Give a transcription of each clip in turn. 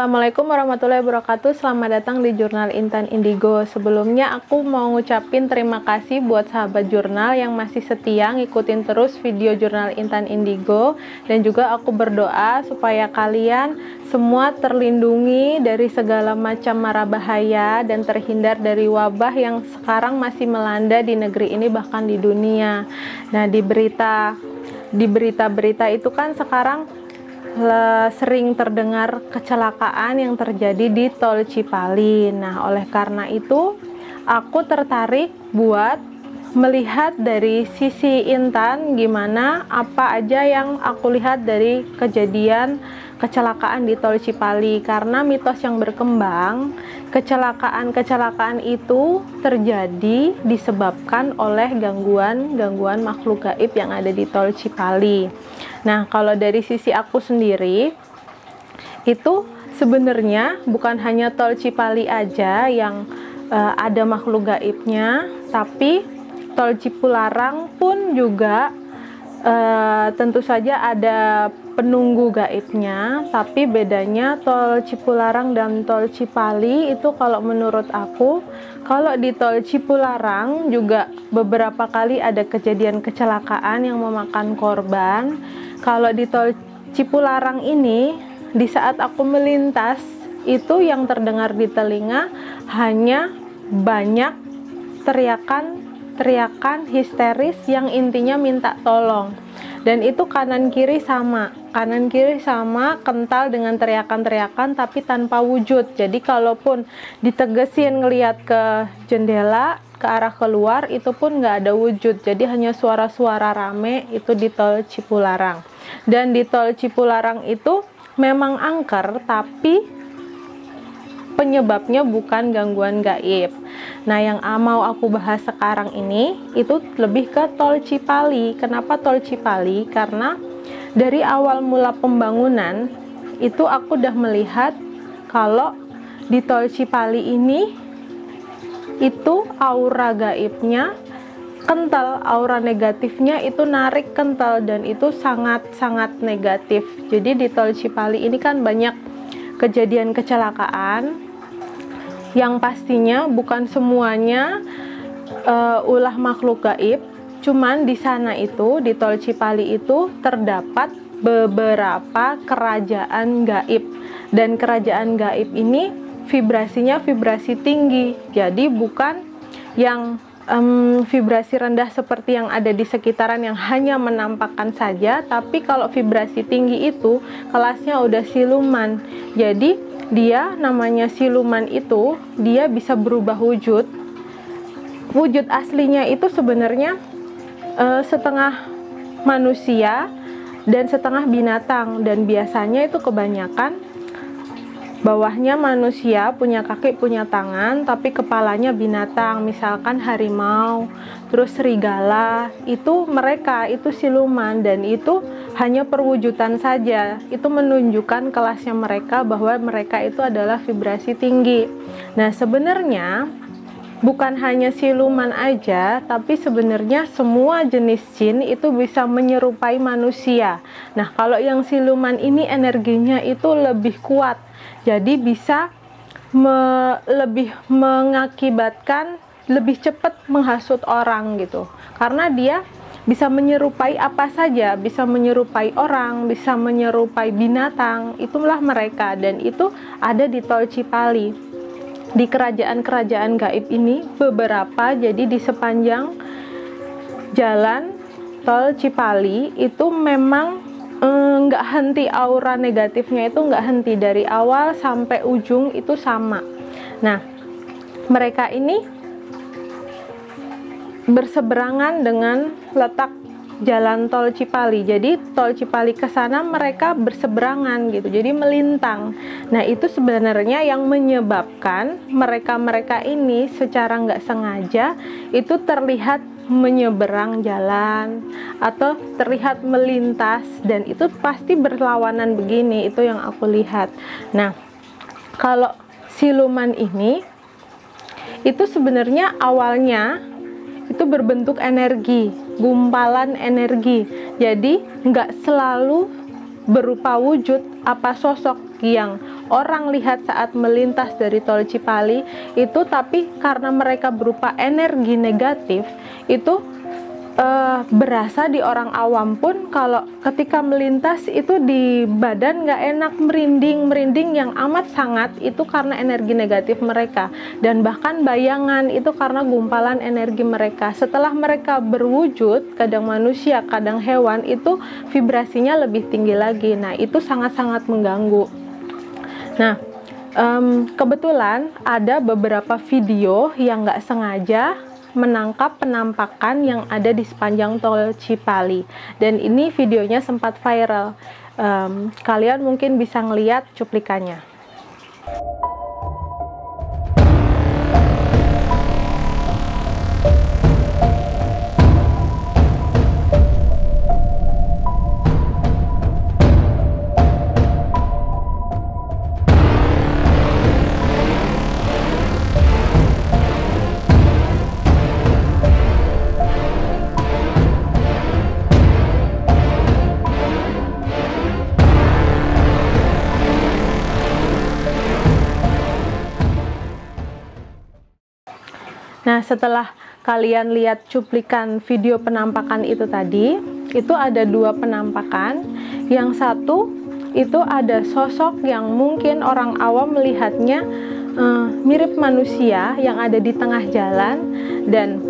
Assalamualaikum warahmatullahi wabarakatuh. Selamat datang di Jurnal Intan Indigo. Sebelumnya aku mau ngucapin terima kasih buat sahabat jurnal yang masih setia ngikutin terus video Jurnal Intan Indigo. Dan juga aku berdoa supaya kalian semua terlindungi dari segala macam mara bahaya dan terhindar dari wabah yang sekarang masih melanda di negeri ini, bahkan di dunia. Nah, di berita-berita itu kan sekarang sering terdengar kecelakaan yang terjadi di Tol Cipali. Nah, oleh karena itu aku tertarik buat melihat dari sisi Intan gimana apa aja yang aku lihat dari kejadian kecelakaan di Tol Cipali, karena mitos yang berkembang kecelakaan itu terjadi disebabkan oleh gangguan makhluk gaib yang ada di Tol Cipali. Nah, kalau dari sisi aku sendiri itu sebenarnya bukan hanya Tol Cipali aja yang ada makhluk gaibnya, tapi Tol Cipularang pun juga tentu saja ada penunggu gaibnya. Tapi bedanya Tol Cipularang dan Tol Cipali itu kalau menurut aku, kalau di Tol Cipularang juga beberapa kali ada kejadian kecelakaan yang memakan korban. Kalau di Tol Cipularang ini, di saat aku melintas itu yang terdengar di telinga hanya banyak teriakan histeris yang intinya minta tolong. Dan itu kanan kiri sama kental dengan teriakan-teriakan tapi tanpa wujud. Jadi kalaupun ditegesin ngelihat ke jendela ke arah keluar, itu pun nggak ada wujud. Jadi hanya suara-suara rame itu di Tol Cipularang. Dan di Tol Cipularang itu memang angker, tapi penyebabnya bukan gangguan gaib. Nah, yang mau aku bahas sekarang ini itu lebih ke Tol Cipali. Kenapa Tol Cipali? Karena dari awal mula pembangunan itu aku udah melihat kalau di Tol Cipali ini itu aura gaibnya kental, aura negatifnya itu narik kental, dan itu sangat-sangat negatif. Jadi di Tol Cipali ini kan banyak kejadian kecelakaan yang pastinya bukan semuanya ulah makhluk gaib. Cuman di sana itu, di Tol Cipali itu terdapat beberapa kerajaan gaib, dan kerajaan gaib ini vibrasinya vibrasi tinggi. Jadi bukan yang vibrasi rendah seperti yang ada di sekitaran yang hanya menampakkan saja, tapi kalau vibrasi tinggi itu kelasnya udah siluman. Jadi dia namanya siluman itu, dia bisa berubah wujud. Wujud aslinya itu sebenarnya setengah manusia dan setengah binatang, dan biasanya itu kebanyakan bawahnya manusia, punya kaki, punya tangan, tapi kepalanya binatang, misalkan harimau, terus serigala. Itu mereka itu siluman, dan itu hanya perwujudan saja. Itu menunjukkan kelasnya mereka, bahwa mereka itu adalah vibrasi tinggi. Nah, sebenarnya bukan hanya siluman aja, tapi sebenarnya semua jenis jin itu bisa menyerupai manusia. Nah, kalau yang siluman ini energinya itu lebih kuat, jadi bisa lebih mengakibatkan lebih cepat menghasut orang gitu, karena dia bisa menyerupai apa saja, bisa menyerupai orang, bisa menyerupai binatang. Itulah mereka, dan itu ada di Tol Cipali. Di kerajaan-kerajaan gaib ini beberapa, jadi di sepanjang jalan Tol Cipali itu memang nggak henti, aura negatifnya itu nggak henti, dari awal sampai ujung itu sama. Nah, mereka ini berseberangan dengan letak jalan Tol Cipali. Jadi Tol Cipali ke sana mereka berseberangan gitu, jadi melintang. Nah, itu sebenarnya yang menyebabkan mereka ini secara nggak sengaja itu terlihat menyeberang jalan atau terlihat melintas, dan itu pasti berlawanan begini. Itu yang aku lihat. Nah, kalau siluman ini itu sebenarnya awalnya itu berbentuk energi, gumpalan energi. Jadi nggak selalu berupa wujud apa sosok yang orang lihat saat melintas dari tol Cipali itu, tapi karena mereka berupa energi negatif, itu berasa di orang awam pun kalau ketika melintas itu di badan nggak enak, merinding yang amat sangat, itu karena energi negatif mereka. Dan bahkan bayangan itu karena gumpalan energi mereka. Setelah mereka berwujud, kadang manusia, kadang hewan, itu vibrasinya lebih tinggi lagi. Nah, itu sangat-sangat mengganggu. Nah, kebetulan ada beberapa video yang nggak sengaja menangkap penampakan yang ada di sepanjang tol Cipali, dan ini videonya sempat viral. Kalian mungkin bisa ngeliat cuplikannya. Nah, setelah kalian lihat cuplikan video penampakan itu tadi, itu ada dua penampakan. Yang satu, itu ada sosok yang mungkin orang awam melihatnya mirip manusia yang ada di tengah jalan, dan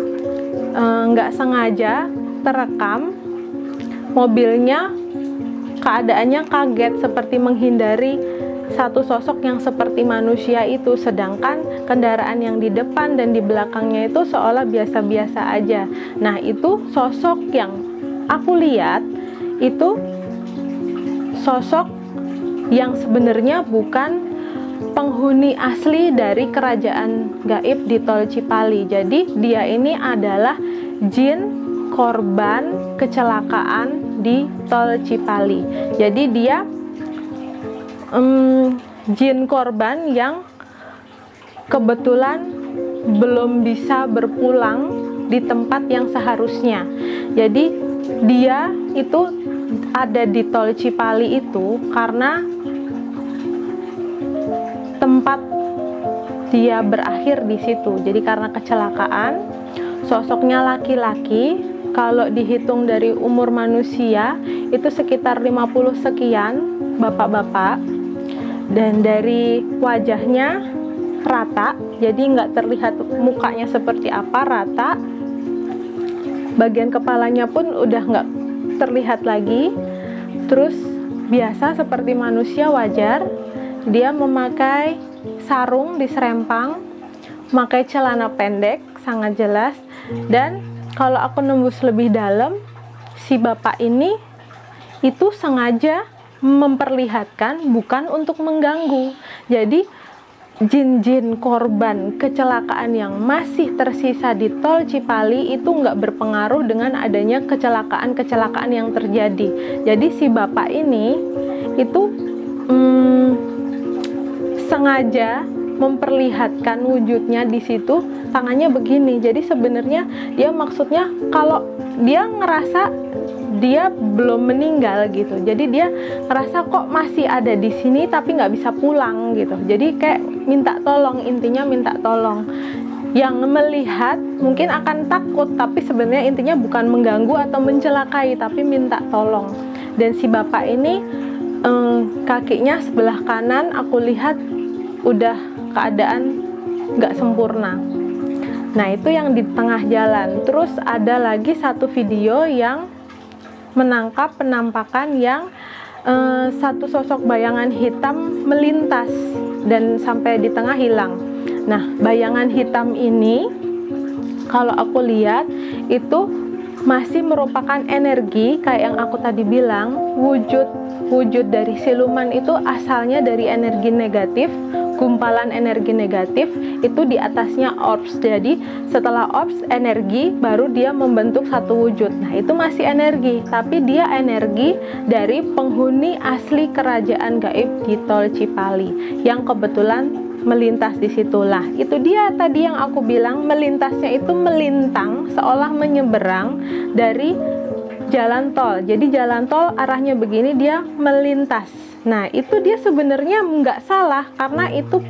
nggak sengaja terekam mobilnya keadaannya kaget seperti menghindari satu sosok yang seperti manusia itu, sedangkan kendaraan yang di depan dan di belakangnya itu seolah biasa-biasa aja. Nah, itu sosok yang aku lihat itu sosok yang sebenarnya bukan penghuni asli dari kerajaan gaib di tol Cipali. Jadi dia ini adalah jin korban kecelakaan di tol Cipali. Jadi dia jin korban yang kebetulan belum bisa berpulang di tempat yang seharusnya. Jadi dia itu ada di tol Cipali itu karena tempat dia berakhir di situ. Jadi karena kecelakaan, sosoknya laki-laki, kalau dihitung dari umur manusia itu sekitar 50 sekian, bapak-bapak. Dan dari wajahnya rata, jadi nggak terlihat mukanya seperti apa, rata. Bagian kepalanya pun udah nggak terlihat lagi. Terus biasa seperti manusia wajar, dia memakai sarung di serempang, memakai celana pendek, sangat jelas. Dan kalau aku nembus lebih dalam, si bapak ini itu sengaja memperlihatkan bukan untuk mengganggu. Jadi jin-jin korban kecelakaan yang masih tersisa di tol Cipali itu nggak berpengaruh dengan adanya kecelakaan-kecelakaan yang terjadi. Jadi si bapak ini itu sengaja memperlihatkan wujudnya di situ, tangannya begini. Jadi sebenarnya dia maksudnya kalau dia ngerasa dia belum meninggal gitu, jadi dia ngerasa kok masih ada di sini tapi nggak bisa pulang gitu. Jadi kayak minta tolong, intinya minta tolong. Yang melihat mungkin akan takut, tapi sebenarnya intinya bukan mengganggu atau mencelakai, tapi minta tolong. Dan si bapak ini kakinya sebelah kanan aku lihat udah keadaan nggak sempurna. Nah, itu yang di tengah jalan. Terus ada lagi satu video yang menangkap penampakan yang satu sosok bayangan hitam melintas dan sampai di tengah hilang. Nah, bayangan hitam ini kalau aku lihat itu masih merupakan energi, kayak yang aku tadi bilang, wujud dari siluman itu asalnya dari energi negatif, gumpalan energi negatif, itu di atasnya orbs. Jadi setelah orbs energi, baru dia membentuk satu wujud. Nah, itu masih energi, tapi dia energi dari penghuni asli kerajaan gaib di tol Cipali yang kebetulan melintas di situlah. Itu dia tadi yang aku bilang, melintasnya itu melintang seolah menyeberang dari jalan tol. Jadi jalan tol arahnya begini, dia melintas. Nah, itu dia sebenarnya nggak salah karena itu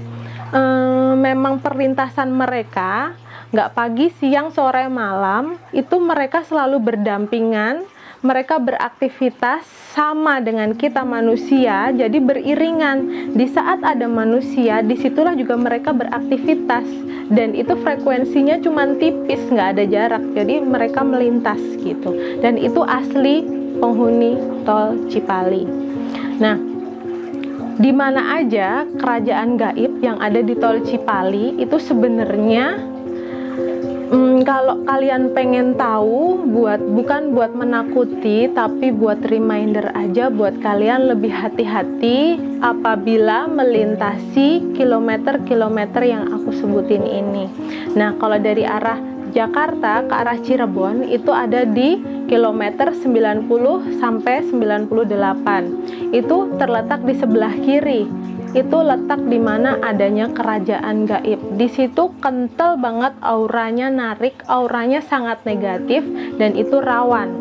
memang perlintasan mereka, nggak pagi, siang, sore, malam, itu mereka selalu berdampingan. Mereka beraktivitas sama dengan kita manusia, jadi beriringan. Di saat ada manusia, disitulah juga mereka beraktivitas. Dan itu frekuensinya cuma tipis, nggak ada jarak. Jadi mereka melintas gitu. Dan itu asli penghuni tol Cipali. Nah, di mana aja kerajaan gaib yang ada di tol Cipali itu sebenarnya kalau kalian pengen tahu, bukan buat menakuti, tapi buat reminder aja buat kalian lebih hati-hati apabila melintasi kilometer-kilometer yang aku sebutin ini. Nah, kalau dari arah Jakarta ke arah Cirebon itu ada di kilometer 90 sampai 98. Itu terletak di sebelah kiri. Itu letak di mana adanya kerajaan gaib. Di situ kental banget auranya, narik, auranya sangat negatif dan itu rawan.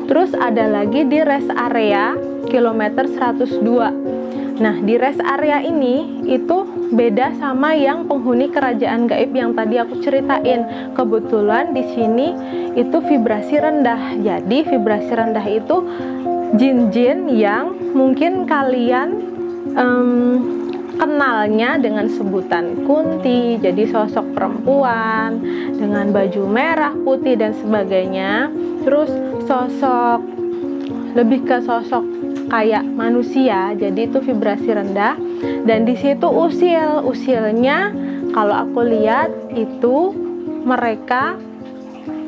Terus ada lagi di rest area kilometer 102. Nah, di rest area ini itu beda sama yang penghuni kerajaan gaib yang tadi aku ceritain. Kebetulan di sini itu vibrasi rendah. Jadi vibrasi rendah itu jin-jin yang mungkin kalian kenalnya dengan sebutan Kunti, jadi sosok perempuan dengan baju merah, putih dan sebagainya. Terus sosok lebih ke sosok kayak manusia, jadi itu vibrasi rendah. Dan di situ usilnya kalau aku lihat itu mereka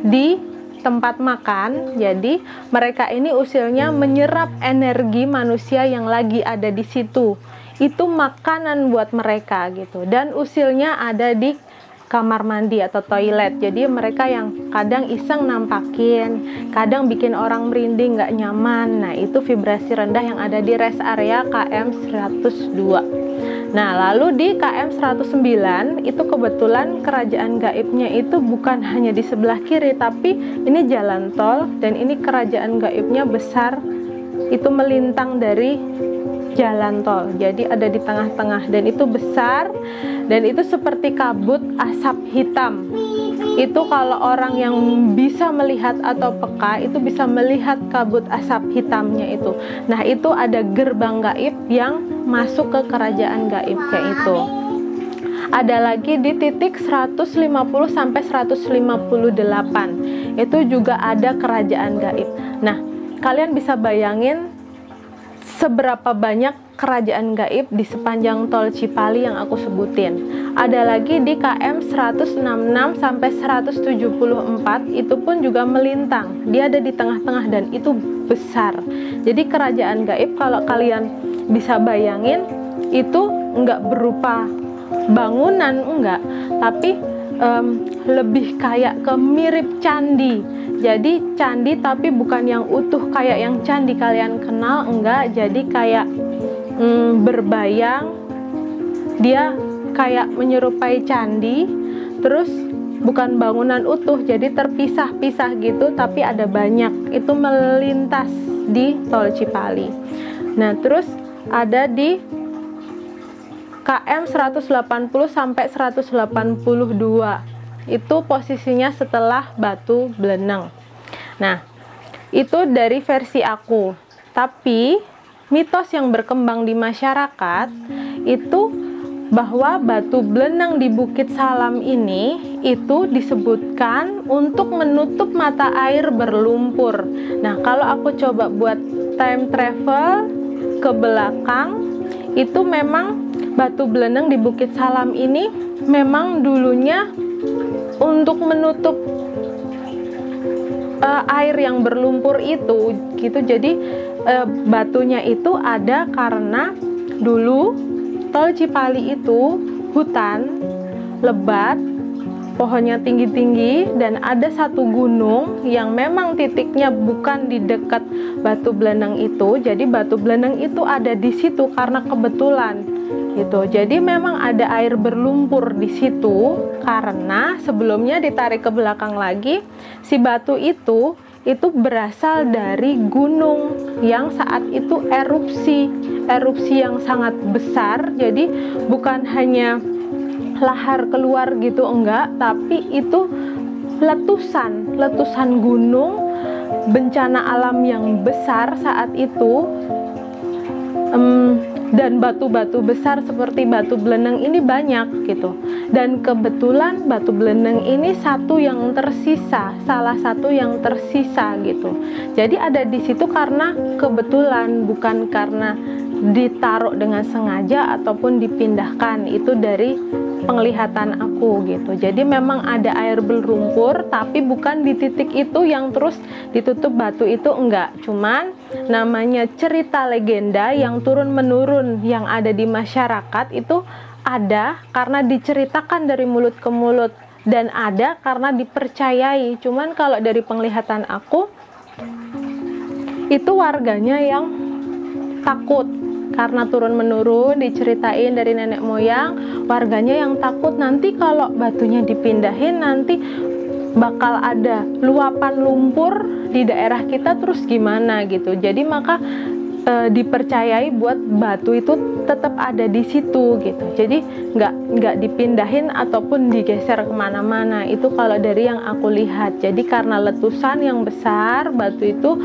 di tempat makan. Jadi mereka ini usilnya menyerap energi manusia yang lagi ada di situ. Itu makanan buat mereka gitu. Dan usilnya ada di kamar mandi atau toilet. Jadi mereka yang kadang iseng nampakin, kadang bikin orang merinding, nggak nyaman. Nah, itu vibrasi rendah yang ada di rest area KM 102. Nah, lalu di KM 109 itu kebetulan kerajaan gaibnya itu bukan hanya di sebelah kiri, tapi ini jalan tol dan ini kerajaan gaibnya besar. Itu melintang dari jalan tol, jadi ada di tengah-tengah dan itu besar dan itu seperti kabut asap hitam. Itu kalau orang yang bisa melihat atau peka itu bisa melihat kabut asap hitamnya itu. Nah, itu ada gerbang gaib yang masuk ke kerajaan gaib kayak itu. Ada lagi di titik 150 sampai 158. Itu juga ada kerajaan gaib. Nah, kalian bisa bayangin seberapa banyak kerajaan gaib di sepanjang tol Cipali yang aku sebutin. Ada lagi di KM 166 sampai 174, itu pun juga melintang. Dia ada di tengah-tengah dan itu besar. Jadi kerajaan gaib kalau kalian bisa bayangin itu enggak berupa bangunan, enggak, tapi lebih kayak ke mirip candi. Jadi candi tapi bukan yang utuh kayak yang candi kalian kenal, enggak. Jadi kayak berbayang, dia kayak menyerupai candi, terus bukan bangunan utuh, jadi terpisah-pisah gitu, tapi ada banyak. Itu melintas di tol Cipali. Nah, terus ada di KM 180 sampai 182. Itu posisinya setelah Batu Bleneng. Nah, itu dari versi aku. Tapi mitos yang berkembang di masyarakat itu bahwa Batu Bleneng di Bukit Salam ini itu disebutkan untuk menutup mata air berlumpur. Nah, kalau aku coba buat time travel ke belakang, itu memang Batu Bleneng di Bukit Salam ini memang dulunya untuk menutup air yang berlumpur itu gitu. Jadi batunya itu ada karena dulu tol Cipali itu hutan lebat, pohonnya tinggi-tinggi, dan ada satu gunung yang memang titiknya bukan di dekat Batu Bleneng itu. Jadi Batu Bleneng itu ada di situ karena kebetulan gitu. Jadi memang ada air berlumpur di situ karena sebelumnya ditarik ke belakang lagi, si batu itu itu berasal dari gunung yang saat itu erupsi yang sangat besar. Jadi bukan hanya lahar keluar gitu, enggak, tapi itu letusan gunung, bencana alam yang besar saat itu. Dan batu-batu besar seperti batu beleneng ini banyak gitu. Dan kebetulan batu beleneng ini salah satu yang tersisa gitu. Jadi ada di situ karena kebetulan, bukan karena ditaruh dengan sengaja ataupun dipindahkan. Itu dari penglihatan aku gitu. Jadi memang ada air berlumpur, tapi bukan di titik itu yang terus ditutup batu itu, enggak. Cuman namanya cerita legenda yang turun menurun yang ada di masyarakat itu ada karena diceritakan dari mulut ke mulut, dan ada karena dipercayai. Cuman kalau dari penglihatan aku itu warganya yang takut karena turun menurun diceritain dari nenek moyang, warganya yang takut nanti kalau batunya dipindahin nanti bakal ada luapan lumpur di daerah kita, terus gimana gitu. Jadi maka dipercayai buat batu itu tetap ada di situ gitu. Jadi nggak dipindahin ataupun digeser kemana-mana. Itu kalau dari yang aku lihat. Jadi karena letusan yang besar, batu itu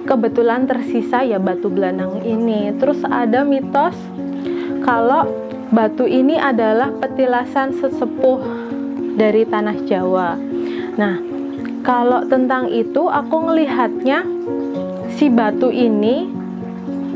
kebetulan tersisa ya batu belenang ini. Terus ada mitos kalau batu ini adalah petilasan sesepuh dari tanah Jawa. Nah, kalau tentang itu aku ngelihatnya si batu ini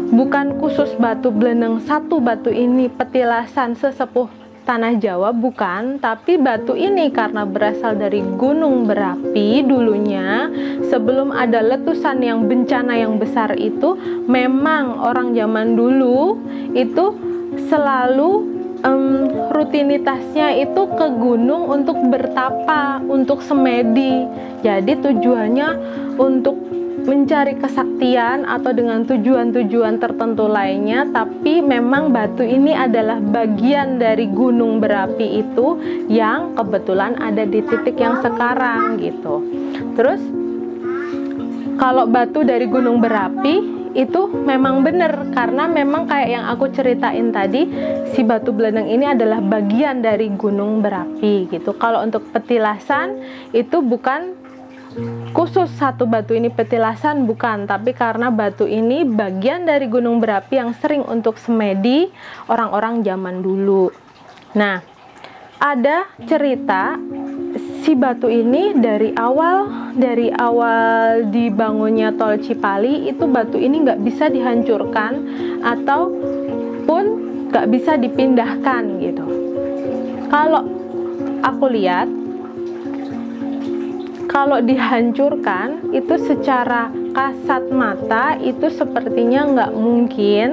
bukan khusus batu belenang satu batu ini petilasan sesepuh tanah Jawa, bukan, tapi batu ini karena berasal dari gunung berapi dulunya, sebelum ada letusan yang bencana yang besar itu, memang orang zaman dulu itu selalu rutinitasnya itu ke gunung untuk bertapa, untuk semedi. Jadi tujuannya untuk mencari kesaktian atau dengan tujuan-tujuan tertentu lainnya, tapi memang batu ini adalah bagian dari gunung berapi itu yang kebetulan ada di titik yang sekarang gitu. Terus kalau batu dari gunung berapi itu memang benar, karena memang kayak yang aku ceritain tadi, si batu belenang ini adalah bagian dari gunung berapi gitu. Kalau untuk petilasan itu bukan khusus satu batu ini petilasan, bukan, tapi karena batu ini bagian dari gunung berapi yang sering untuk semedi orang-orang zaman dulu. Nah, ada cerita si batu ini dari awal dibangunnya tol Cipali itu batu ini nggak bisa dihancurkan ataupun nggak bisa dipindahkan gitu. Kalau aku lihat, kalau dihancurkan itu secara kasat mata itu sepertinya nggak mungkin,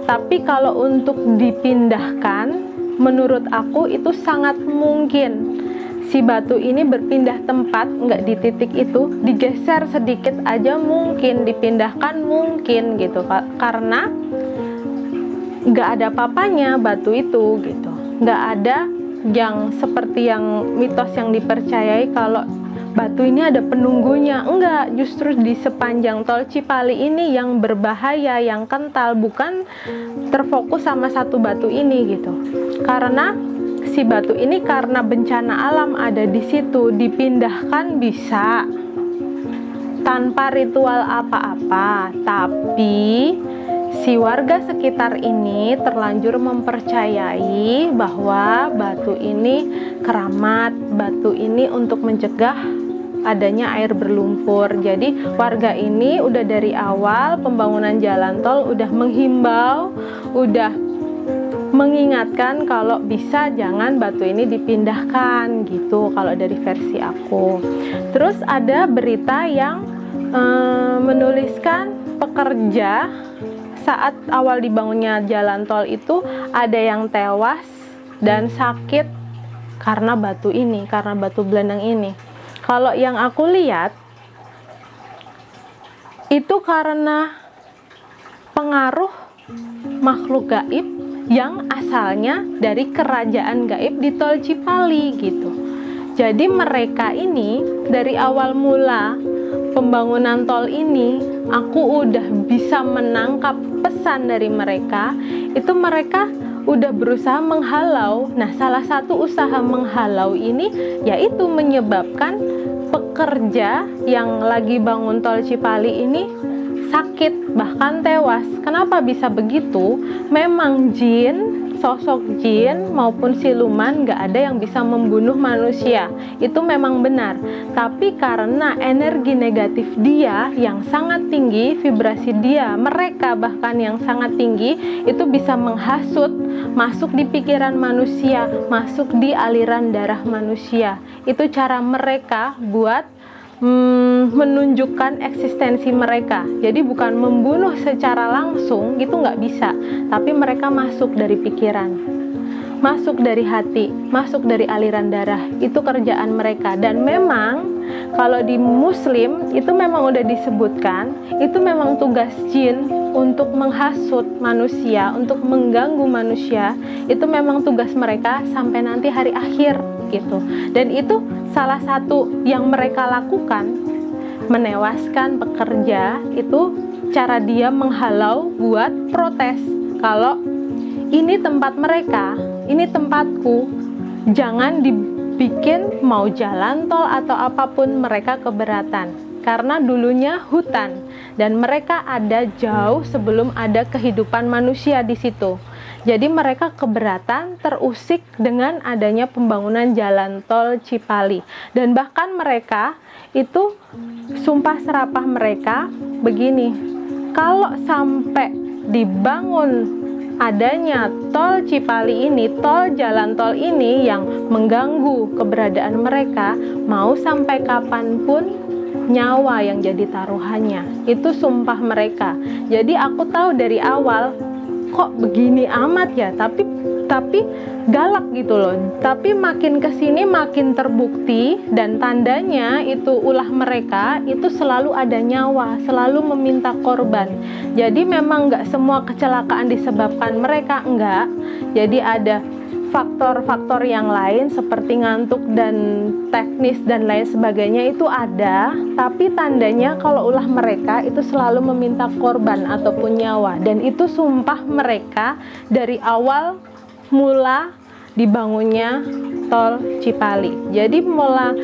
tapi kalau untuk dipindahkan menurut aku itu sangat mungkin. Si batu ini berpindah tempat, nggak di titik itu, digeser sedikit aja mungkin, dipindahkan mungkin gitu, karena nggak ada papanya batu itu gitu, nggak ada yang seperti yang mitos yang dipercayai kalau batu ini ada penunggunya. Enggak, justru di sepanjang tol Cipali ini yang berbahaya, yang kental, bukan terfokus sama satu batu ini gitu. Karena si batu ini karena bencana alam ada di situ, dipindahkan bisa tanpa ritual apa-apa, tapi si warga sekitar ini terlanjur mempercayai bahwa batu ini keramat, batu ini untuk mencegah adanya air berlumpur. Jadi warga ini udah dari awal pembangunan jalan tol udah menghimbau, udah mengingatkan kalau bisa jangan batu ini dipindahkan gitu kalau dari versi aku. Terus ada berita yang menuliskan pekerja saat awal dibangunnya jalan tol itu ada yang tewas dan sakit karena batu ini, karena batu belenang ini. Kalau yang aku lihat itu karena pengaruh makhluk gaib yang asalnya dari kerajaan gaib di tol Cipali gitu. Jadi mereka ini dari awal mula pembangunan tol ini aku udah bisa menangkap pesan dari mereka, itu mereka udah berusaha menghalau. Nah, salah satu usaha menghalau ini yaitu menyebabkan pekerja yang lagi bangun tol Cipali ini sakit, bahkan tewas. Kenapa bisa begitu? Memang jin, sosok jin maupun siluman gak ada yang bisa membunuh manusia. Itu memang benar. Tapi karena energi negatif dia yang sangat tinggi, vibrasi dia, mereka bahkan yang sangat tinggi, itu bisa menghasut, masuk di pikiran manusia, masuk di aliran darah manusia. Itu cara mereka buat menunjukkan eksistensi mereka. Jadi bukan membunuh secara langsung, gitu nggak bisa, tapi mereka masuk dari pikiran, masuk dari hati, masuk dari aliran darah. Itu kerjaan mereka. Dan memang kalau di Muslim itu memang udah disebutkan, itu memang tugas jin untuk menghasut manusia, untuk mengganggu manusia. Itu memang tugas mereka sampai nanti hari akhir gitu. Dan itu salah satu yang mereka lakukan, menewaskan pekerja. Itu cara dia menghalau buat protes kalau ini tempat mereka, ini tempatku, jangan dibikin mau jalan tol atau apapun. Mereka keberatan karena dulunya hutan dan mereka ada jauh sebelum ada kehidupan manusia di situ. Jadi mereka keberatan, terusik dengan adanya pembangunan jalan tol Cipali. Dan bahkan mereka itu sumpah serapah mereka begini, kalau sampai dibangun adanya tol Cipali ini, tol jalan tol ini yang mengganggu keberadaan mereka, mau sampai kapanpun nyawa yang jadi taruhannya. Itu sumpah mereka. Jadi aku tahu dari awal, kok begini amat ya, tapi galak gitu loh. Tapi makin kesini makin terbukti, dan tandanya itu ulah mereka itu selalu ada nyawa, selalu meminta korban. Jadi memang nggak semua kecelakaan disebabkan mereka, enggak. Jadi ada faktor-faktor yang lain seperti ngantuk dan teknis dan lain sebagainya itu ada, tapi tandanya kalau ulah mereka itu selalu meminta korban ataupun nyawa. Dan itu sumpah mereka dari awal mula dibangunnya tol Cipali. Jadi mula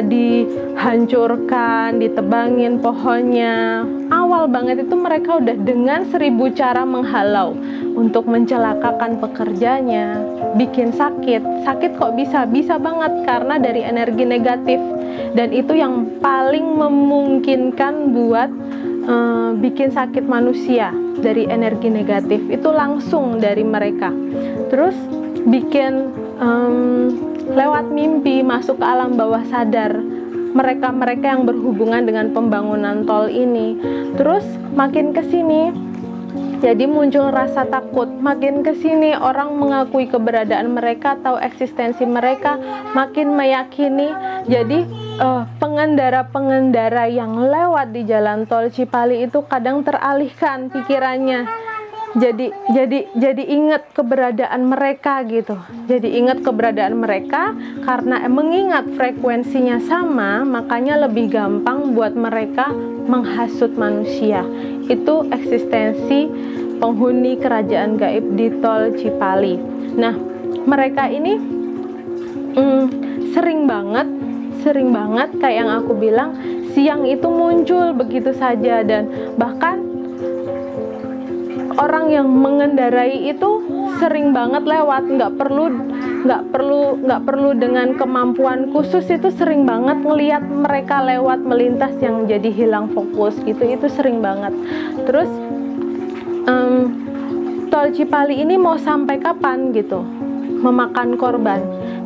dihancurkan, ditebangin pohonnya, awal banget itu mereka udah dengan 1000 cara menghalau untuk mencelakakan pekerjanya, bikin sakit kok bisa banget karena dari energi negatif. Dan itu yang paling memungkinkan buat bikin sakit manusia dari energi negatif, itu langsung dari mereka. Terus bikin lewat mimpi masuk ke alam bawah sadar mereka yang berhubungan dengan pembangunan tol ini. Terus makin kesini jadi muncul rasa takut, makin kesini orang mengakui keberadaan mereka, tahu eksistensi mereka, makin meyakini. Jadi pengendara-pengendara yang lewat di jalan tol Cipali itu kadang teralihkan pikirannya. Jadi ingat keberadaan mereka gitu. Jadi ingat keberadaan mereka karena mengingat frekuensinya sama, makanya lebih gampang buat mereka menghasut manusia. Itu eksistensi penghuni kerajaan gaib di tol Cipali. Nah, mereka ini sering banget kayak yang aku bilang, siang itu muncul begitu saja. Dan bahkan orang yang mengendarai itu sering banget lewat, nggak perlu dengan kemampuan khusus, itu sering banget ngelihat mereka lewat melintas yang jadi hilang fokus gitu, itu sering banget. Terus tol Cipali ini mau sampai kapan gitu memakan korban?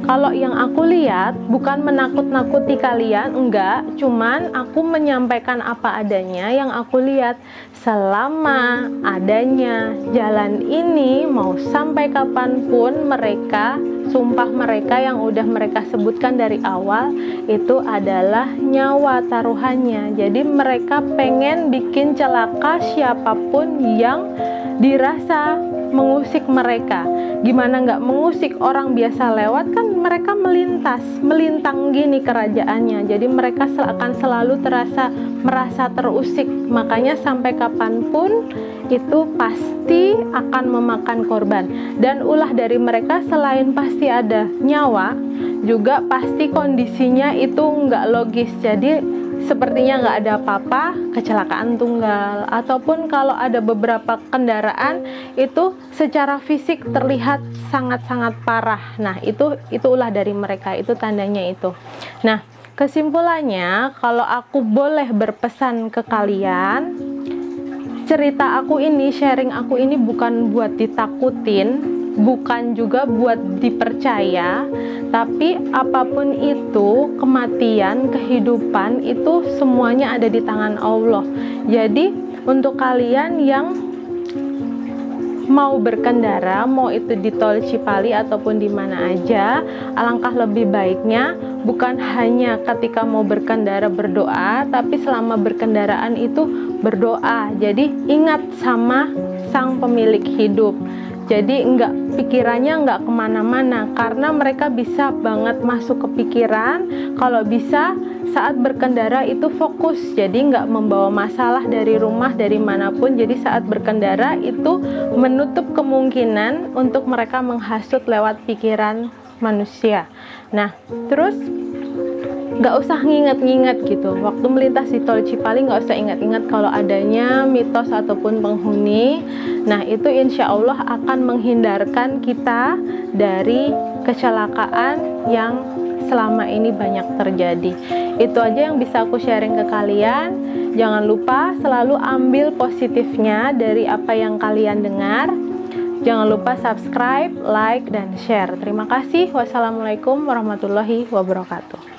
Kalau yang aku lihat bukan menakut-nakuti kalian, enggak, cuman aku menyampaikan apa adanya yang aku lihat. Selama adanya jalan ini mau sampai kapanpun, mereka, sumpah mereka yang udah mereka sebutkan dari awal, itu adalah nyawa taruhannya. Jadi mereka pengen bikin celaka siapapun yang dirasa mengusik mereka. Gimana nggak mengusik, orang biasa lewat kan mereka melintang gini kerajaannya. Jadi mereka akan selalu merasa terusik. Makanya sampai kapanpun itu pasti akan memakan korban. Dan ulah dari mereka selain pasti ada nyawa, juga pasti kondisinya itu nggak logis. Jadi sepertinya nggak ada apa-apa, kecelakaan tunggal, ataupun kalau ada beberapa kendaraan itu secara fisik terlihat sangat-sangat parah. Nah, itu ulah dari mereka, itu tandanya itu. Nah, kesimpulannya, kalau aku boleh berpesan ke kalian, cerita aku ini, sharing aku ini bukan buat ditakutin, bukan juga buat dipercaya, tapi apapun itu, kematian, kehidupan itu semuanya ada di tangan Allah. Jadi untuk kalian yang mau berkendara, mau itu di Tol Cipali ataupun di mana aja, alangkah lebih baiknya bukan hanya ketika mau berkendara berdoa, tapi selama berkendaraan itu berdoa. Jadi ingat sama Sang Pemilik hidup. Jadi pikirannya nggak kemana-mana, karena mereka bisa banget masuk ke pikiran. Kalau bisa saat berkendara itu fokus, jadi nggak membawa masalah dari rumah, dari manapun. Jadi saat berkendara itu menutup kemungkinan untuk mereka menghasut lewat pikiran manusia. Nah, terus nggak usah nginget-nginget gitu. Waktu melintas di Tol Cipali nggak usah ingat-ingat kalau adanya mitos ataupun penghuni. Nah, itu insya Allah akan menghindarkan kita dari kecelakaan yang selama ini banyak terjadi. Itu aja yang bisa aku sharing ke kalian. Jangan lupa selalu ambil positifnya dari apa yang kalian dengar. Jangan lupa subscribe, like, dan share. Terima kasih. Wassalamualaikum warahmatullahi wabarakatuh.